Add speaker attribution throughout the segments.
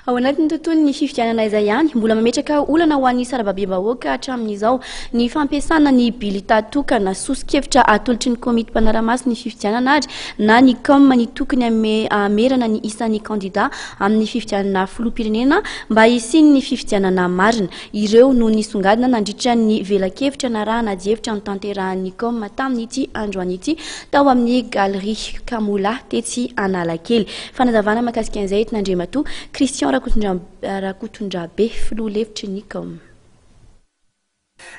Speaker 1: Ao anatin'ny tontolon'ny fifidianana izay ihany, mbola mametraka olana ho an'ny sarambabem-bahoaka hatramin'izao ny fampiasana ny bileta tokana, Soso-kevitra atolotry ny komity mpanara-maso ny fifidianana ary na ny ny tokony hamerana ny isan'ny kandida amin'ny fifidianana filoham-pirenena mba hisian'ny ny fifidianana marina. Ireo no nisongadina nandritra ny velakevitra na raha nadihevitra ny tanterahan'ny tamin'ity androany ity tao amin'ny galerie Mbola tetsy Analakely. Fanazavana mahakasika an'izay eto n'Andriamatoa Christian rakotondrabe filoha-hevitry ny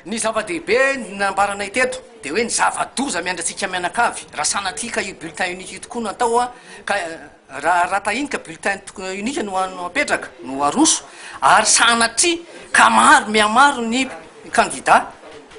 Speaker 2: Ny zava-dehibe nambaranay teto dia hoe ny zava-doza miandratsika mianakavy raha sanatika io bulletin unique io tokoa natao ka raha tahinika bulletin unique no apetraka no aroso ary sanatry ka miamaro ny kandida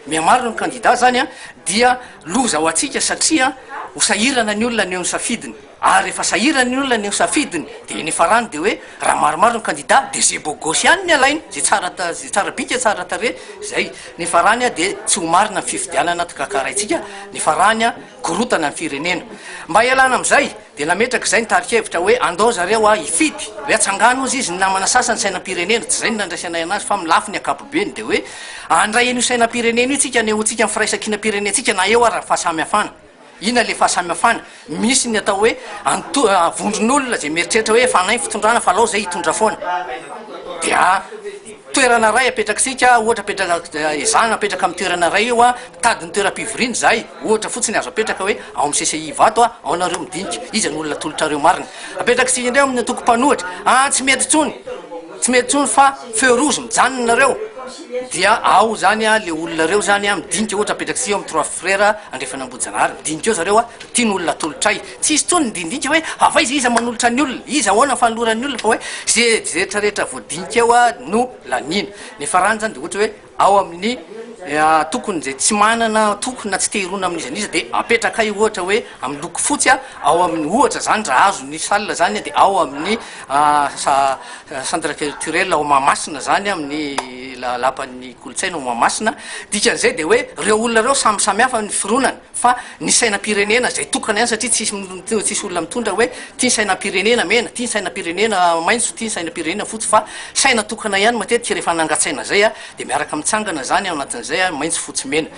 Speaker 2: miamaro ny kandida zany dia loza ho atsika satria ho sahirana ny olona ny eo ny safidiny ary rehefa sahirana ny olona ny eo ny safidiny dia nefa rano dia hoe raha maromaro ny kandida dia zay bogosy ihany ny alainy zay tsara bika tsara tare zay nefa rany dia tsy ho marina ny fifidianana tokakaraitsika nefa rany korotana ny firenena mba ialana am'izay dia nametraka zay ny tarikevitra hoe andao zareo hifidy hoe atsangano izy izy ny namana sasany sainam-pirenena tsy zay ny nandraisanay anazy fa milafy ny akapobeny dia hoe andray an'io sainam-pirenena io tsika ny tsika mifiraisakina-pirenentsika na eo raha fahasamihafana ina le fahasamihafana misy ny atao hoe vondron'olona zay mieritreritra hoe fanay fitondrana fa lao zay hitondra foana dia toerana ray apetrakatsika ohatra apetraka izana apetraka amin'ny toerana ray io mitady ny toeram-pivoriny zay ohatra fotsiny azo apetraka hoe ao amin'ny CCI vato ao nareo midinika izy ny olona tolotrareo marina apetrakatsika indreo amin'ny atoko-panohatra tsy mety tsony fa feu rouge mijanonareo dia ao zany le olona reo zany midinika ohatra apetrakatsika amin'ny trois frères andrefanambojanahary midinika eo zareo tia ny olona tolotray tsy izy tony ndindika hoe avaiza iza manolotra ny olona iza ahoana fanoloran'ny olona fa hoe zay rehetrarehetra voadinika eo no lanina nefa rany zany dia ohatra hoe ao amin'ny tokony zay tsy manana tokony na tsy teherona amin'izy dia apetraka io ohatra hoe amin'ny loko fotsy ao amin'ny ohatra zany raha azo ny salina zany dia ao amin'ny centre culturel ao Mahamasina zany amin'ny lapan'ny kolotsaina ao Mahamasina dikan'izay dia hoe reo olona reo samihafy ny fironana fa ny sainam-pirenena zay tokana ihany satria tsisy olona mitondra hoe tia ny sainam-pirenena mena tia ny sainam-pirenena maintso tia ny sainam-pirenena fotsy fa saina tokana ihany matetika rehefa nangatsaina zay dia miaraka mitsangana zany ao anatin'izay maintso fotsy mena